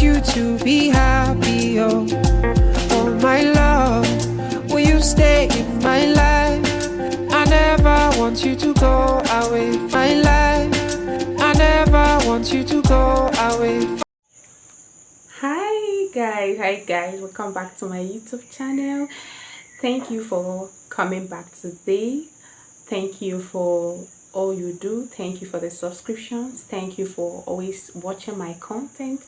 you to be happy, oh, oh my love. Will you stay in my life? I never want you to go away, my life. I never want you to go away. Hi guys, welcome back to my YouTube channel. Thank you for coming back today. Thank you for all you do. Thank you for the subscriptions. Thank you for always watching my content.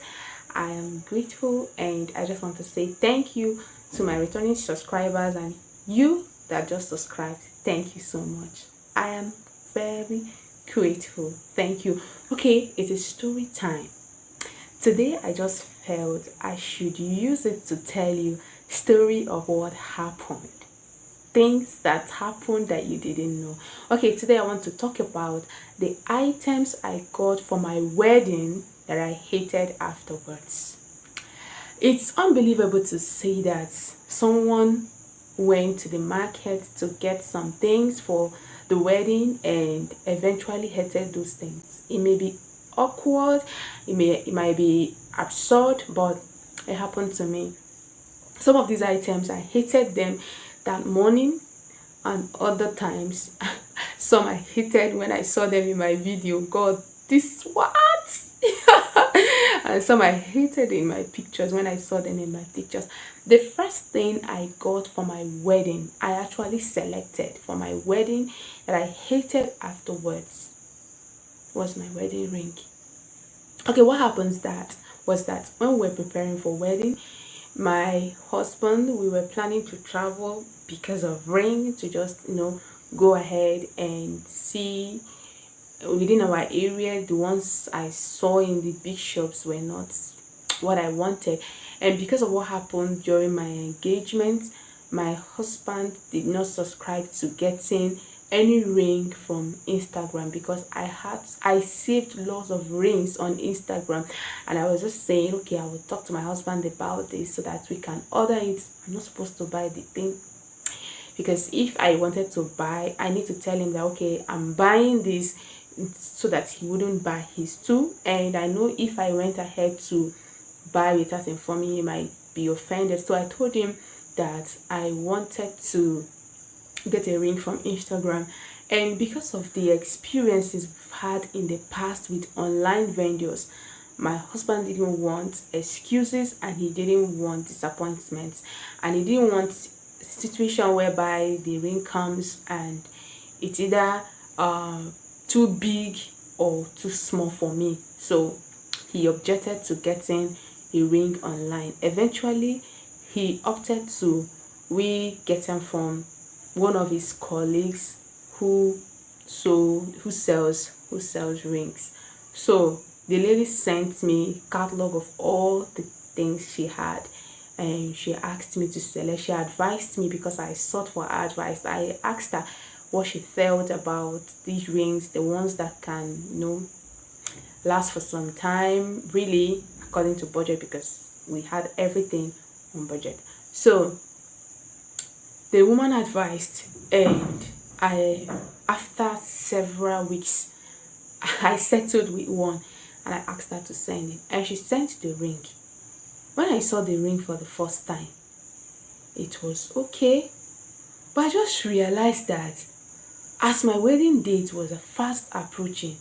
I am grateful, and I just want to say thank you to my returning subscribers and you that just subscribed. Thank you so much. I am very grateful. Thank you. Okay, it is story time. Today I just felt I should use it to tell you story of what happened. Things that happened that you didn't know. Okay, today I want to talk about the items I got for my wedding that I hated afterwards. It's unbelievable to say that someone went to the market to get some things for the wedding and eventually hated those things. It may be awkward, it might be absurd, but it happened to me. Some of these items I hated them that morning, and other times some I hated when I saw them in my video. God, this what? And some I hated in my pictures when I saw them in my pictures. The first thing I got for my wedding, I actually selected for my wedding that I hated afterwards, was my wedding ring. Okay, what happens that was that when we were preparing for wedding, my husband, we were planning to travel because of ring, to just go ahead and see within our area. The ones I saw in the big shops were not what I wanted, and because of what happened during my engagement, my husband did not subscribe to getting any ring from Instagram, because I saved lots of rings on Instagram, and I was just saying, okay, I will talk to my husband about this so that we can order it. I'm not supposed to buy the thing, because if I wanted to buy, I need to tell him that okay, I'm buying this, so that he wouldn't buy his too. And I know if I went ahead to buy without informing him, he might be offended. So I told him that I wanted to get a ring from Instagram, and because of the experiences we've had in the past with online vendors, my husband didn't want excuses, and he didn't want disappointments, and he didn't want a situation whereby the ring comes and it's either too big or too small for me. So he objected to getting a ring online. Eventually he opted to get them from one of his colleagues who sells rings. So the lady sent me catalog of all the things she had, and she asked me to select. She advised me, because I sought for advice. I asked her what she felt about these rings, the ones that can last for some time, really according to budget, because we had everything on budget. So the woman advised, and after several weeks, I settled with one, and I asked her to send it, and she sent the ring. When I saw the ring for the first time, it was okay, but I just realized that as my wedding date was fast approaching,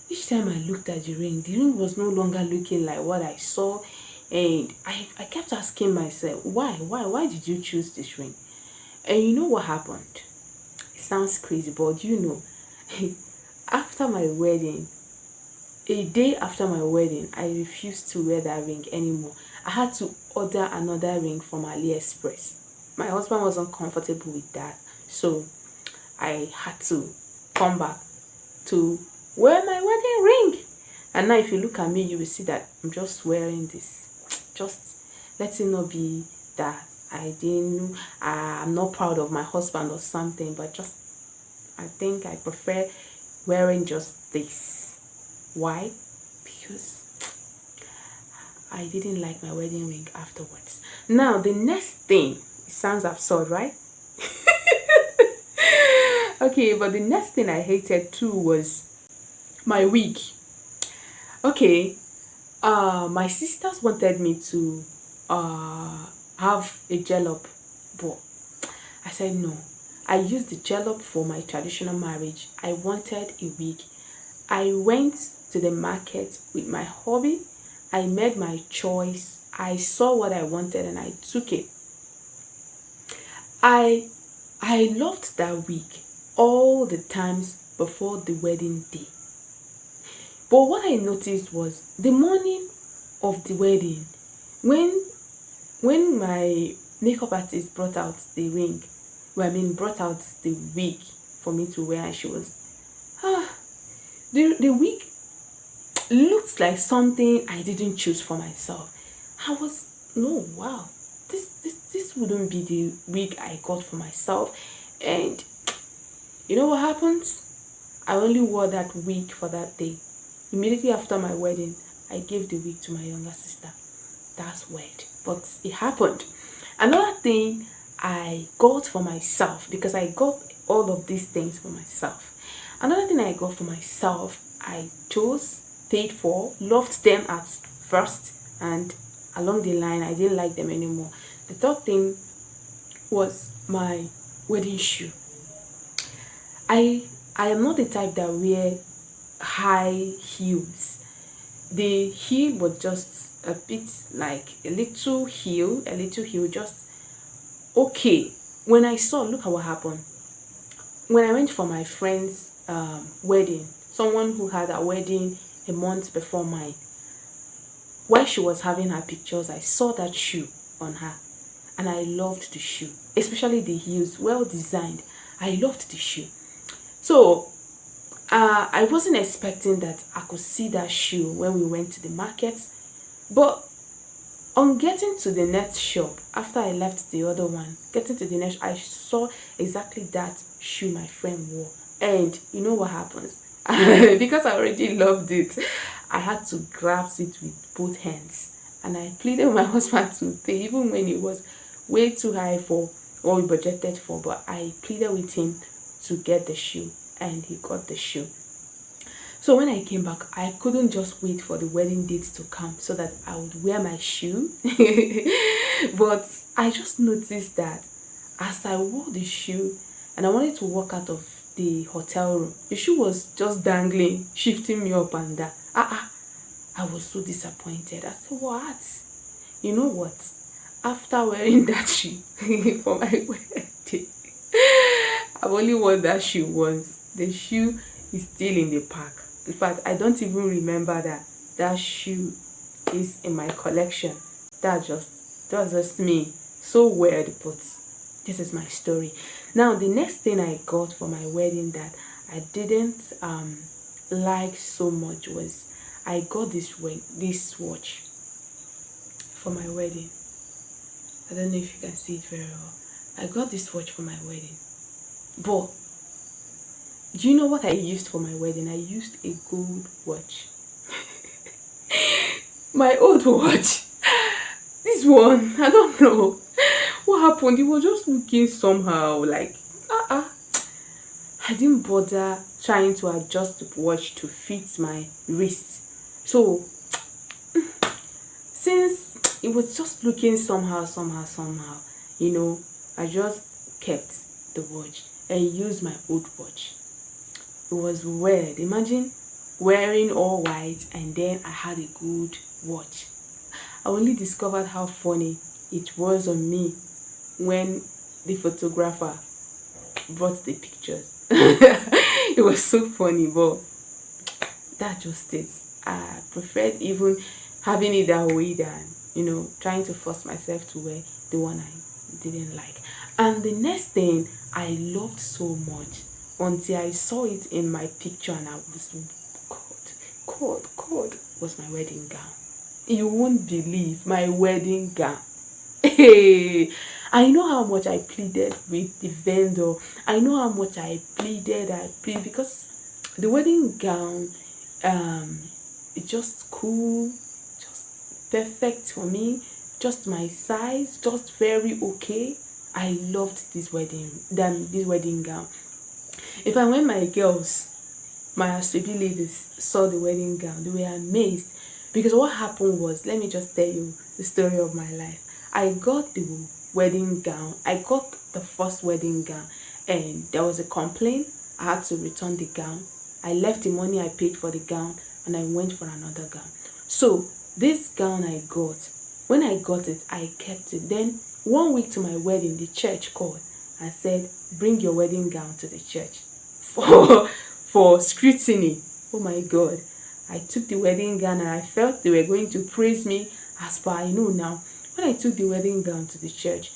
each time I looked at the ring was no longer looking like what I saw, and I kept asking myself, why did you choose this ring? And you know what happened? It sounds crazy, but after my wedding, a day after my wedding, I refused to wear that ring anymore. I had to order another ring from AliExpress. My husband wasn't comfortable with that, so I had to come back to wear my wedding ring. And now if you look at me, you will see that I'm just wearing this. Just let it not be that I'm not proud of my husband or something, but just I think I prefer wearing just this. Why? Because I didn't like my wedding ring afterwards. Now the next thing, it sounds absurd, right? Okay, but the next thing I hated too was my wig. Okay, My sisters wanted me to have a gel up, but I said no. I used the gel up for my traditional marriage. I wanted a wig. I went to the market with my hobby. I made my choice. I saw what I wanted and I took it. I I loved that wig all the times before the wedding day. But what I noticed was the morning of the wedding, when my makeup artist brought out the ring, well, I mean brought out the wig for me to wear, and she was ah, the wig looks like something I didn't choose for myself. I was no wow. This wouldn't be the wig I got for myself. And you know what happened? I only wore that wig for that day. Immediately after my wedding, I gave the wig to my younger sister. That's weird, but it happened. Another thing I got for myself, because I got all of these things for myself. Another thing I got for myself, I chose, paid for, loved them at first, and along the line, I didn't like them anymore. The third thing was my wedding shoe. I am not the type that wear high heels. The heel was just a bit like a little heel, just okay. When I saw, look at what happened. When I went for my friend's wedding, someone who had a wedding a month before mine, while she was having her pictures, I saw that shoe on her, and I loved the shoe, especially the heels, well designed. I loved the shoe. So I wasn't expecting that I could see that shoe when we went to the market, but on getting to the next shop, after I left the other one, getting to the next, I saw exactly that shoe my friend wore. And you know what happens? Because I already loved it, I had to grasp it with both hands. And I pleaded with my husband to pay, even when it was way too high for what we budgeted for. But I pleaded with him to get the shoe, and he got the shoe. So when I came back, I couldn't just wait for the wedding date to come so that I would wear my shoe. But I just noticed that as I wore the shoe and I wanted to walk out of the hotel room, the shoe was just dangling, shifting me up and down. I was so disappointed. I said, what? You know what? After wearing that shoe for my wedding, I've only worn that shoe once. The shoe is still in the pack. In fact, I don't even remember that shoe is in my collection. That's just me. So weird, but this is my story. Now, the next thing I got for my wedding that I didn't like so much was I got this watch for my wedding. I don't know if you can see it very well. I got this watch for my wedding. But do you know what I used for my wedding? I used a gold watch. My old watch. This one, I don't know what happened. It was just looking somehow like I didn't bother trying to adjust the watch to fit my wrist. So since it was just looking somehow, you know, I just kept the watch and used my old watch. It was weird. Imagine wearing all white and then I had a good watch. I only discovered how funny it was on me when the photographer brought the pictures. It was so funny, but that just it. I preferred even having it that way than, you know, trying to force myself to wear the one I didn't like. And the next thing I loved so much until I saw it in my picture and I was God was my wedding gown. You won't believe my wedding gown. Hey, I know how much I pleaded with the vendor. I know how much I pleaded because the wedding gown it's just cool, just perfect for me, just my size, just very okay. I loved this wedding gown. In fact, when my girls, my asoebi ladies, saw the wedding gown, they were amazed Because what happened was, let me just tell you the story of my life. I got the wedding gown. I got the first wedding gown, and there was a complaint. I had to return the gown. I left the money I paid for the gown, and I went for another gown. So this gown I got, when I got it, I kept it. Then 1 week to my wedding, the church called and said, bring your wedding gown to the church for scrutiny. Oh my God. I took the wedding gown and I felt they were going to praise me as per I know now. When I took the wedding gown to the church,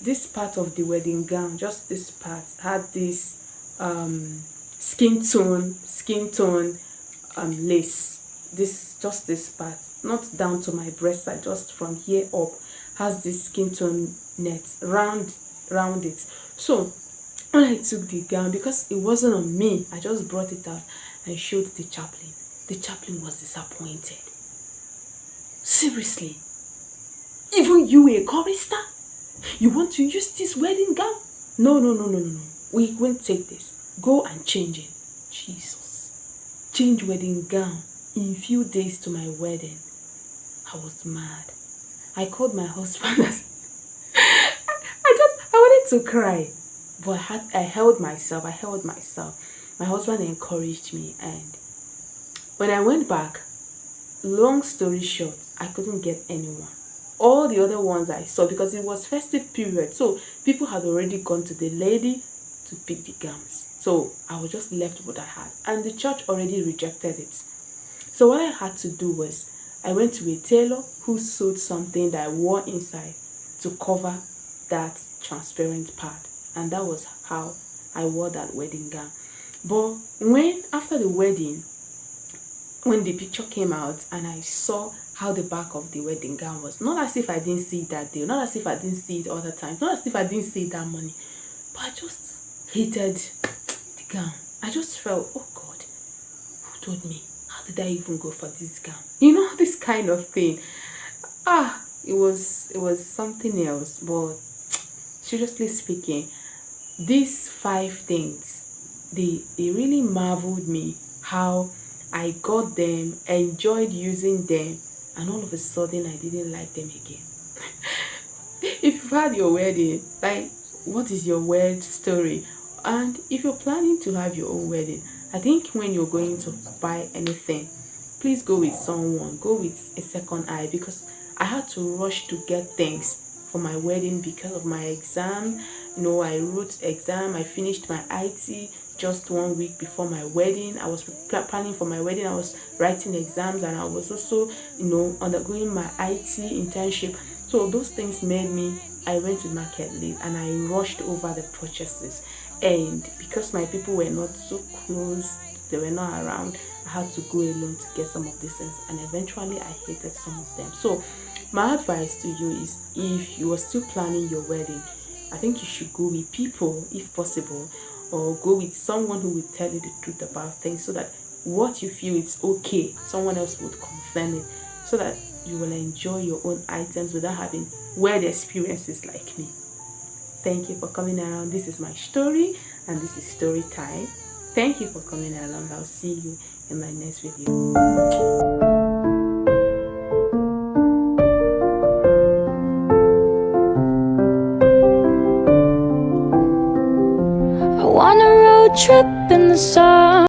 this part of the wedding gown, just this part, had this skin tone lace. This part, not down to my breast side, just from here up, has this skin tone net round it. So when I took the gown, because it wasn't on me, I just brought it out and showed the chaplain. The chaplain was disappointed. Seriously, even you, a chorister, you want to use this wedding gown? No. We won't take this. Go and change it. Jesus. Change wedding gown in few days to my wedding. I was mad. I called my husband. I wanted to cry, but I held myself. My husband encouraged me, and when I went back, long story short, I couldn't get anyone. All the other ones I saw, because it was festive period, so people had already gone to the lady to pick the gowns. So I was just left with what I had, and the church already rejected it. So what I had to do was, I went to a tailor who sewed something that I wore inside to cover that transparent part, and that was how I wore that wedding gown. But after the wedding, when the picture came out and I saw how the back of the wedding gown was, not as if I didn't see it that day, not as if I didn't see it other times, not as if I didn't see it that morning, but I just hated the gown. I just felt, oh God, who told me? How did I even go for this gown? This kind of thing. It was something else. But seriously speaking, these 5 things, they really marveled me how I got them, enjoyed using them, and all of a sudden I didn't like them again. If you've had your wedding, like, what is your wedding story? And if you're planning to have your own wedding, I think when you're going to buy anything, please go with someone, go with a second eye, because I had to rush to get things for my wedding because of my exam. I wrote exam, I finished my IT just 1 week before my wedding. I was planning for my wedding, I was writing exams, and I was also, undergoing my IT internship. So those things I went to market late and I rushed over the purchases. And because my people were not so close, they were not around, I had to go alone to get some of these things, and eventually I hated some of them. So my advice to you is, if you are still planning your wedding, I think you should go with people if possible, or go with someone who will tell you the truth about things, so that what you feel is okay, someone else would confirm it, so that you will enjoy your own items without having weird experiences like me. Thank you for coming around. This is my story, and this is story time. Thank you for coming along. I'll see you in my next video. On a road trip in the sun,